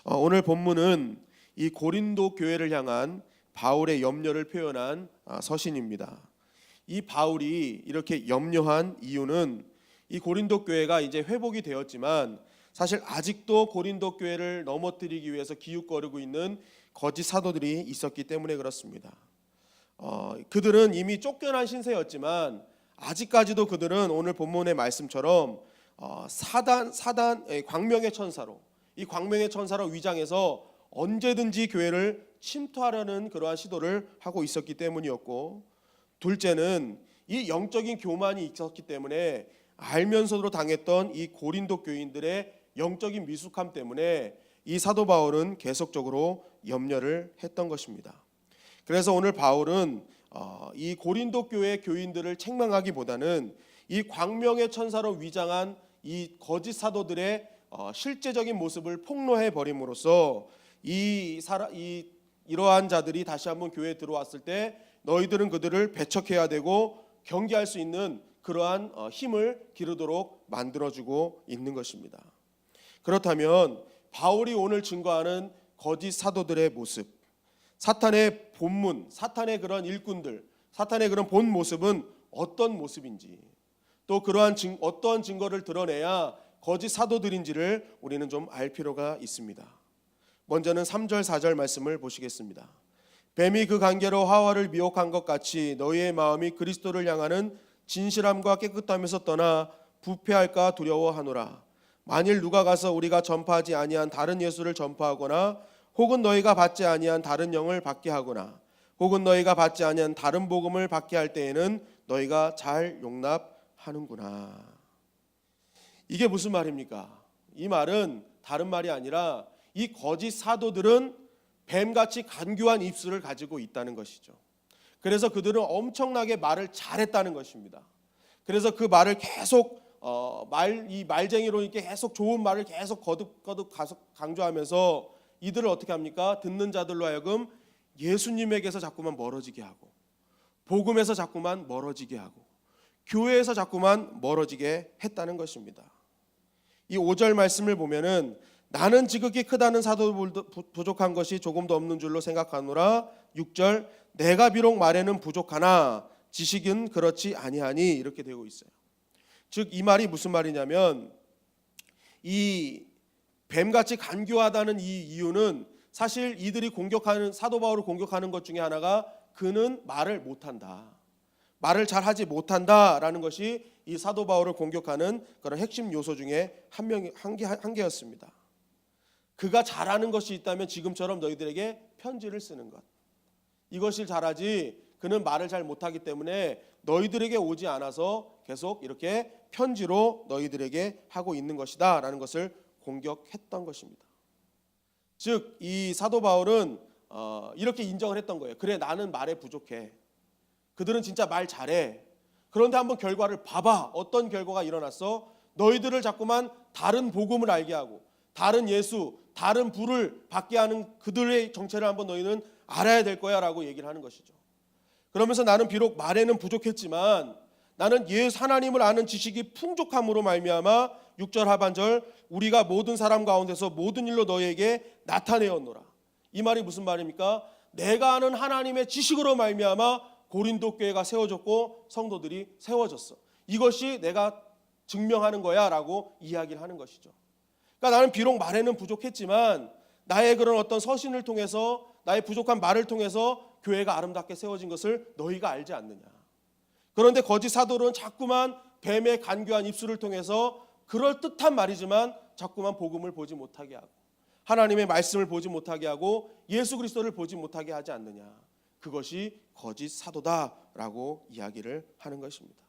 오늘 본문은 이 고린도 교회를 향한 바울의 염려를 표현한 서신입니다. 이 바울이 이렇게 염려한 이유는 이 고린도 교회가 이제 회복이 되었지만 사실 아직도 고린도 교회를 넘어뜨리기 위해서 기웃거리고 있는 거짓 사도들이 있었기 때문에 그렇습니다. 그들은 이미 쫓겨난 신세였지만 아직까지도 그들은 오늘 본문의 말씀처럼 사단 광명의 천사로, 이 광명의 천사로 위장해서 언제든지 교회를 침투하려는 그러한 시도를 하고 있었기 때문이었고, 둘째는 이 영적인 교만이 있었기 때문에 알면서도 당했던 이 고린도 교인들의 영적인 미숙함 때문에 이 사도 바울은 계속적으로 염려를 했던 것입니다. 그래서 오늘 바울은 이 고린도 교회 교인들을 책망하기보다는 이 광명의 천사로 위장한 이 거짓 사도들의 실제적인 모습을 폭로해 버림으로써 이러한 자들이 다시 한번 교회에 들어왔을 때 너희들은 그들을 배척해야 되고 경계할 수 있는 그러한 힘을 기르도록 만들어주고 있는 것입니다. 그렇다면 바울이 오늘 증거하는 거짓 사도들의 모습, 사탄의 본문, 사탄의 그런 일꾼들, 사탄의 그런 본 모습은 어떤 모습인지, 또 그러한 어떠한 증거를 드러내야 거짓 사도들인지를 우리는 좀 알 필요가 있습니다. 먼저는 3절 4절 말씀을 보시겠습니다. 뱀이 그 관계로 하와를 미혹한 것 같이 너희의 마음이 그리스도를 향하는 진실함과 깨끗함에서 떠나 부패할까 두려워하노라. 만일 누가 가서 우리가 전파하지 아니한 다른 예수를 전파하거나 혹은 너희가 받지 아니한 다른 영을 받게 하거나 혹은 너희가 받지 아니한 다른 복음을 받게 할 때에는 너희가 잘 용납하는구나. 이게 무슨 말입니까? 이 말은 다른 말이 아니라 이 거짓 사도들은 뱀같이 간교한 입술을 가지고 있다는 것이죠. 그래서 그들은 엄청나게 말을 잘했다는 것입니다. 그래서 그 말을 계속 이 말쟁이로 이렇게 계속 좋은 말을 계속 거듭 강조하면서 이들을 어떻게 합니까? 듣는 자들로 하여금 예수님에게서 자꾸만 멀어지게 하고, 복음에서 자꾸만 멀어지게 하고, 교회에서 자꾸만 멀어지게 했다는 것입니다. 이 5절 말씀을 보면은 나는 지극히 크다는 사도들도 부족한 것이 조금도 없는 줄로 생각하노라. 6절 내가 비록 말에는 부족하나 지식은 그렇지 아니하니, 이렇게 되고 있어요. 즉 이 말이 무슨 말이냐면 이 뱀같이 간교하다는 이 이유는 사실 이들이 공격하는 사도 바울을 공격하는 것 중에 하나가 그는 말을 못한다, 말을 잘하지 못한다라는 것이 이 사도 바울을 공격하는 그런 핵심 요소 중에 한 개였습니다. 그가 잘하는 것이 있다면 지금처럼 너희들에게 편지를 쓰는 것, 이것을 잘하지 그는 말을 잘 못하기 때문에 너희들에게 오지 않아서 계속 이렇게 편지로 너희들에게 하고 있는 것이다 라는 것을 공격했던 것입니다. 즉 이 사도 바울은 이렇게 인정을 했던 거예요. 그래, 나는 말에 부족해. 그들은 진짜 말 잘해. 그런데 한번 결과를 봐봐. 어떤 결과가 일어났어? 너희들을 자꾸만 다른 복음을 알게 하고 다른 예수, 다른 부를 받게 하는 그들의 정체를 한번 너희는 알아야 될 거야 라고 얘기를 하는 것이죠. 그러면서 나는 비록 말에는 부족했지만 나는 하나님을 아는 지식이 풍족함으로 말미암아 6절 하반절 우리가 모든 사람 가운데서 모든 일로 너희에게 나타내었노라. 이 말이 무슨 말입니까? 내가 아는 하나님의 지식으로 말미암아 고린도 교회가 세워졌고 성도들이 세워졌어. 이것이 내가 증명하는 거야 라고 이야기를 하는 것이죠. 그러니까 나는 비록 말에는 부족했지만 나의 그런 어떤 서신을 통해서, 나의 부족한 말을 통해서 교회가 아름답게 세워진 것을 너희가 알지 않느냐. 그런데 거짓 사도는 자꾸만 뱀의 간교한 입술을 통해서 그럴듯한 말이지만 자꾸만 복음을 보지 못하게 하고 하나님의 말씀을 보지 못하게 하고 예수 그리스도를 보지 못하게 하지 않느냐. 그것이 거짓 사도다라고 이야기를 하는 것입니다.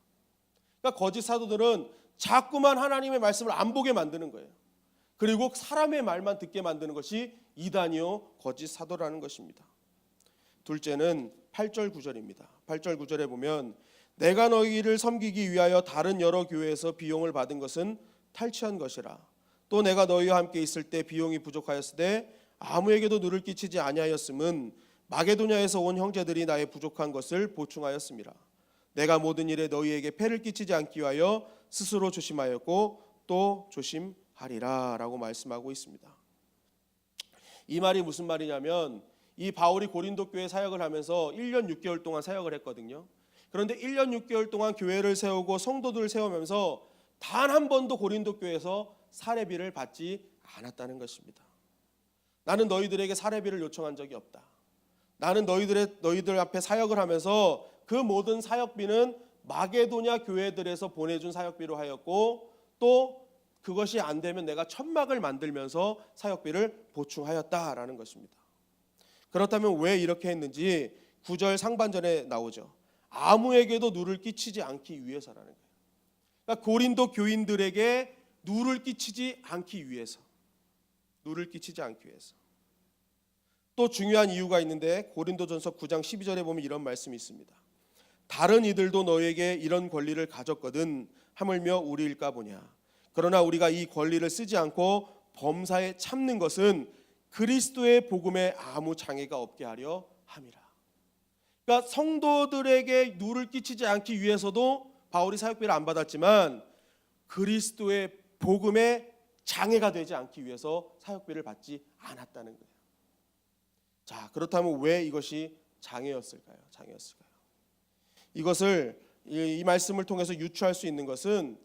그러니까 거짓 사도들은 자꾸만 하나님의 말씀을 안 보게 만드는 거예요. 그리고 사람의 말만 듣게 만드는 것이 이단이요 거짓 사도라는 것입니다. 둘째는 8절 9절입니다. 8절 9절에 보면 내가 너희를 섬기기 위하여 다른 여러 교회에서 비용을 받은 것은 탈취한 것이라. 또 내가 너희와 함께 있을 때 비용이 부족하였을 때 아무에게도 누를 끼치지 아니하였음은 마게도냐에서 온 형제들이 나의 부족한 것을 보충하였음이라. 내가 모든 일에 너희에게 폐를 끼치지 않기 위하여 스스로 조심하였고 또 조심하리라 라고 말씀하고 있습니다. 이 말이 무슨 말이냐면 이 바울이 고린도 교회 사역을 하면서 1년 6개월 동안 사역을 했거든요. 그런데 1년 6개월 동안 교회를 세우고 성도들을 세우면서 단 한 번도 고린도 교회에서 사례비를 받지 않았다는 것입니다. 나는 너희들에게 사례비를 요청한 적이 없다. 나는 너희들 앞에 사역을 하면서 그 모든 사역비는 마게도냐 교회들에서 보내준 사역비로 하였고, 또 그것이 안 되면 내가 천막을 만들면서 사역비를 보충하였다라는 것입니다. 그렇다면 왜 이렇게 했는지 9절 상반절에 나오죠. 아무에게도 누를 끼치지 않기 위해서라는 거예요. 그러니까 고린도 교인들에게 누를 끼치지 않기 위해서. 누를 끼치지 않기 위해서. 또 중요한 이유가 있는데 고린도전서 9장 12절에 보면 이런 말씀이 있습니다. 다른 이들도 너에게 이런 권리를 가졌거든 하물며 우리일까 보냐. 그러나 우리가 이 권리를 쓰지 않고 범사에 참는 것은 그리스도의 복음에 아무 장애가 없게 하려 함이라. 그러니까 성도들에게 누를 끼치지 않기 위해서도 바울이 사역비를 안 받았지만 그리스도의 복음에 장애가 되지 않기 위해서 사역비를 받지 않았다는 거예요. 자, 그렇다면 왜 이것이 장애였을까요? 이것을 이 말씀을 통해서 유추할 수 있는 것은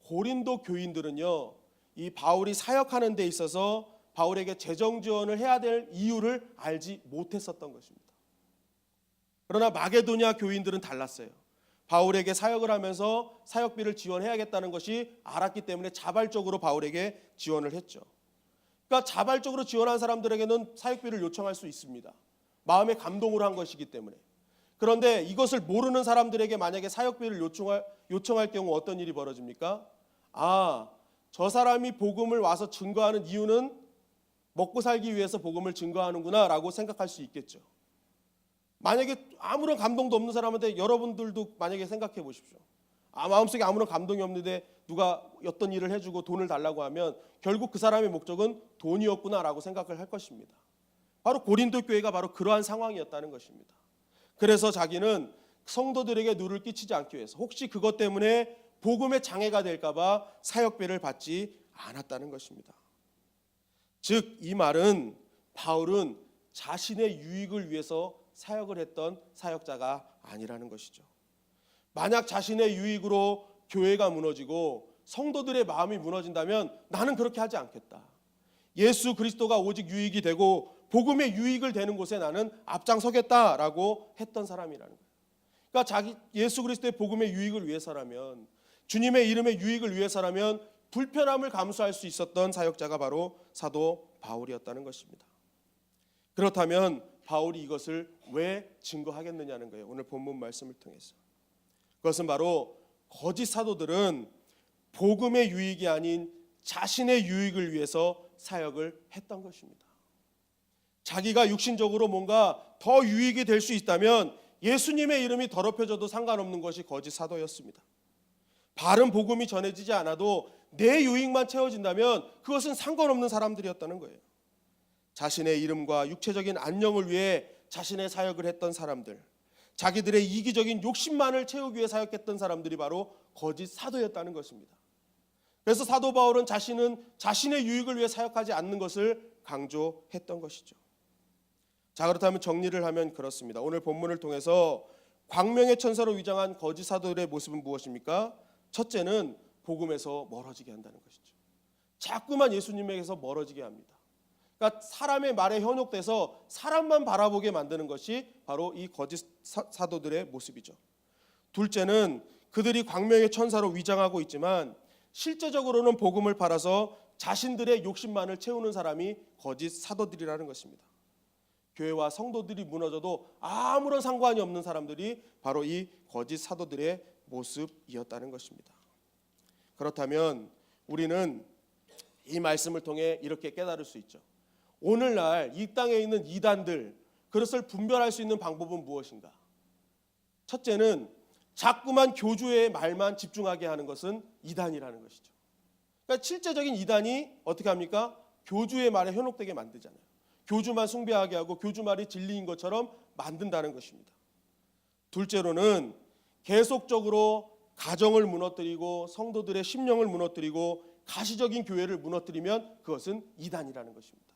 고린도 교인들은요, 이 바울이 사역하는 데 있어서 바울에게 재정 지원을 해야 될 이유를 알지 못했었던 것입니다. 그러나 마게도냐 교인들은 달랐어요. 바울에게 사역을 하면서 사역비를 지원해야겠다는 것이 알았기 때문에 자발적으로 바울에게 지원을 했죠. 그러니까 자발적으로 지원한 사람들에게는 사역비를 요청할 수 있습니다. 마음의 감동으로 한 것이기 때문에. 그런데 이것을 모르는 사람들에게 만약에 사역비를 요청할 경우 어떤 일이 벌어집니까? 아, 저 사람이 복음을 와서 증거하는 이유는 먹고 살기 위해서 복음을 증거하는구나 라고 생각할 수 있겠죠. 만약에 아무런 감동도 없는 사람한테 여러분들도 만약에 생각해 보십시오. 마음속에 아무런 감동이 없는데 누가 어떤 일을 해주고 돈을 달라고 하면 결국 그 사람의 목적은 돈이었구나라고 생각을 할 것입니다. 바로 고린도 교회가 바로 그러한 상황이었다는 것입니다. 그래서 자기는 성도들에게 누를 끼치지 않기 위해서 혹시 그것 때문에 복음에 장애가 될까 봐 사역비를 받지 않았다는 것입니다. 즉 이 말은 바울은 자신의 유익을 위해서 사역을 했던 사역자가 아니라는 것이죠. 만약 자신의 유익으로 교회가 무너지고 성도들의 마음이 무너진다면 나는 그렇게 하지 않겠다. 예수 그리스도가 오직 유익이 되고 복음의 유익을 되는 곳에 나는 앞장서겠다라고 했던 사람이라는 거예요. 그러니까 예수 그리스도의 복음의 유익을 위해서라면, 주님의 이름의 유익을 위해서라면 불편함을 감수할 수 있었던 사역자가 바로 사도 바울이었다는 것입니다. 그렇다면 바울이 이것을 왜 증거하겠느냐는 거예요. 오늘 본문 말씀을 통해서. 그것은 바로 거짓 사도들은 복음의 유익이 아닌 자신의 유익을 위해서 사역을 했던 것입니다. 자기가 육신적으로 뭔가 더 유익이 될 수 있다면 예수님의 이름이 더럽혀져도 상관없는 것이 거짓 사도였습니다. 바른 복음이 전해지지 않아도 내 유익만 채워진다면 그것은 상관없는 사람들이었다는 거예요. 자신의 이름과 육체적인 안녕을 위해 자신의 사역을 했던 사람들, 자기들의 이기적인 욕심만을 채우기 위해 사역했던 사람들이 바로 거짓 사도였다는 것입니다. 그래서 사도 바울은 자신은 자신의 유익을 위해 사역하지 않는 것을 강조했던 것이죠. 자, 그렇다면 정리를 하면 그렇습니다. 오늘 본문을 통해서 광명의 천사로 위장한 거짓 사도들의 모습은 무엇입니까? 첫째는 복음에서 멀어지게 한다는 것이죠. 자꾸만 예수님에게서 멀어지게 합니다. 그러니까 사람의 말에 현혹돼서 사람만 바라보게 만드는 것이 바로 이 거짓 사도들의 모습이죠. 둘째는 그들이 광명의 천사로 위장하고 있지만 실제적으로는 복음을 팔아서 자신들의 욕심만을 채우는 사람이 거짓 사도들이라는 것입니다. 교회와 성도들이 무너져도 아무런 상관이 없는 사람들이 바로 이 거짓 사도들의 모습이었다는 것입니다. 그렇다면 우리는 이 말씀을 통해 이렇게 깨달을 수 있죠. 오늘날 이 땅에 있는 이단들, 그것을 분별할 수 있는 방법은 무엇인가? 첫째는 자꾸만 교주의 말만 집중하게 하는 것은 이단이라는 것이죠. 그러니까 실제적인 이단이 어떻게 합니까? 교주의 말에 현혹되게 만들잖아요. 교주만 숭배하게 하고 교주 말이 진리인 것처럼 만든다는 것입니다. 둘째로는 계속적으로 가정을 무너뜨리고 성도들의 심령을 무너뜨리고 가시적인 교회를 무너뜨리면 그것은 이단이라는 것입니다.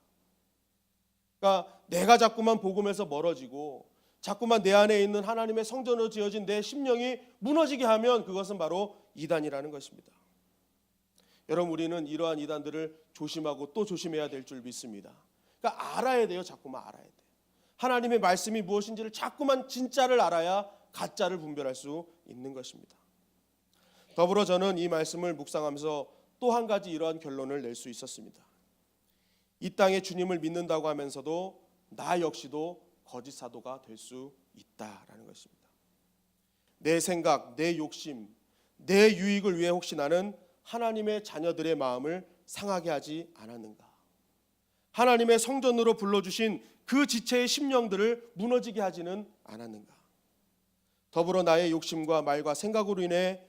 그러니까 내가 자꾸만 복음에서 멀어지고 자꾸만 내 안에 있는 하나님의 성전으로 지어진 내 심령이 무너지게 하면 그것은 바로 이단이라는 것입니다. 여러분, 우리는 이러한 이단들을 조심하고 또 조심해야 될 줄 믿습니다. 그러니까 알아야 돼요. 자꾸만 알아야 돼요. 하나님의 말씀이 무엇인지를 자꾸만 진짜를 알아야 가짜를 분별할 수 있는 것입니다. 더불어 저는 이 말씀을 묵상하면서 또 한 가지 이러한 결론을 낼 수 있었습니다. 이 땅에 주님을 믿는다고 하면서도 나 역시도 거짓 사도가 될 수 있다라는 것입니다. 내 생각, 내 욕심, 내 유익을 위해 혹시 나는 하나님의 자녀들의 마음을 상하게 하지 않았는가? 하나님의 성전으로 불러주신 그 지체의 심령들을 무너지게 하지는 않았는가? 더불어 나의 욕심과 말과 생각으로 인해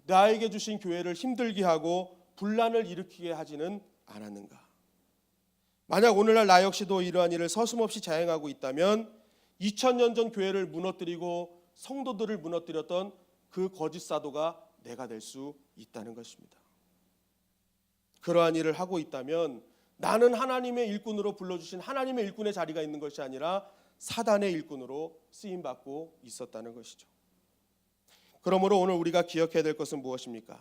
나에게 주신 교회를 힘들게 하고 분란을 일으키게 하지는 않았는가? 만약 오늘날 나 역시도 이러한 일을 서슴없이 자행하고 있다면 2000년 전 교회를 무너뜨리고 성도들을 무너뜨렸던 그 거짓 사도가 내가 될 수 있다는 것입니다. 그러한 일을 하고 있다면 나는 하나님의 일꾼으로 불러주신 하나님의 일꾼의 자리가 있는 것이 아니라 사단의 일꾼으로 쓰임받고 있었다는 것이죠. 그러므로 오늘 우리가 기억해야 될 것은 무엇입니까?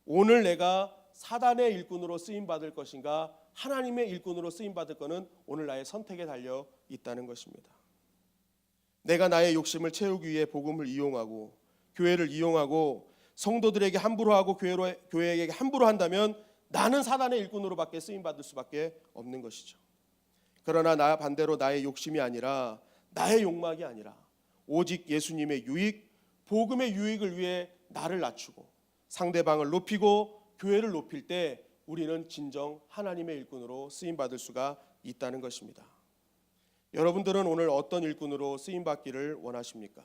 오늘 내가 사단의 일꾼으로 쓰임받을 것인가 하나님의 일꾼으로 쓰임받을 것은 오늘 나의 선택에 달려 있다는 것입니다. 내가 나의 욕심을 채우기 위해 복음을 이용하고 교회를 이용하고 성도들에게 함부로 하고 교회에게 함부로 한다면 나는 사단의 일꾼으로밖에 쓰임받을 수밖에 없는 것이죠. 그러나 나 반대로 나의 욕심이 아니라 나의 욕망이 아니라 오직 예수님의 유익, 복음의 유익을 위해 나를 낮추고 상대방을 높이고 교회를 높일 때 우리는 진정 하나님의 일꾼으로 쓰임받을 수가 있다는 것입니다. 여러분들은 오늘 어떤 일꾼으로 쓰임받기를 원하십니까?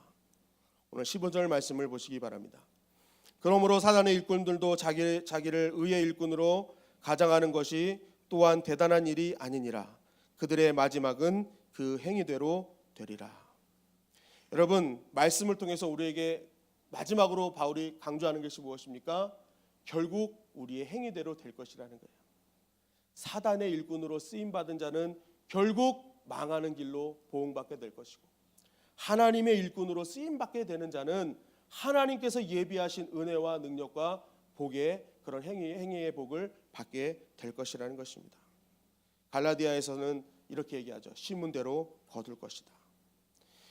오늘 15절 말씀을 보시기 바랍니다. 그러므로 사단의 일꾼들도 자기를 의의 일꾼으로 가장하는 것이 또한 대단한 일이 아니니라. 그들의 마지막은 그 행위대로 되리라. 여러분, 말씀을 통해서 우리에게 마지막으로 바울이 강조하는 것이 무엇입니까? 결국 우리의 행위대로 될 것이라는 거예요. 사단의 일꾼으로 쓰임받은 자는 결국 망하는 길로 보응받게 될 것이고 하나님의 일꾼으로 쓰임받게 되는 자는 하나님께서 예비하신 은혜와 능력과 복의 그런 행위의 복을 받게 될 것이라는 것입니다. 갈라디아에서는 이렇게 얘기하죠. 심은 대로 거둘 것이다.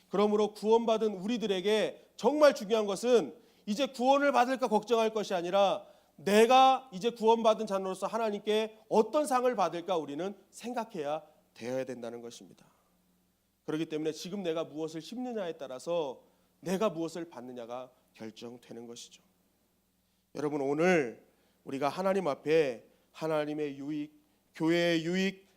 그러므로 구원받은 우리들에게 정말 중요한 것은 이제 구원을 받을까 걱정할 것이 아니라 내가 이제 구원받은 자로서 하나님께 어떤 상을 받을까 우리는 생각해야 되어야 된다는 것입니다. 그렇기 때문에 지금 내가 무엇을 심느냐에 따라서 내가 무엇을 받느냐가 결정되는 것이죠. 여러분, 오늘 우리가 하나님 앞에 하나님의 유익, 교회의 유익,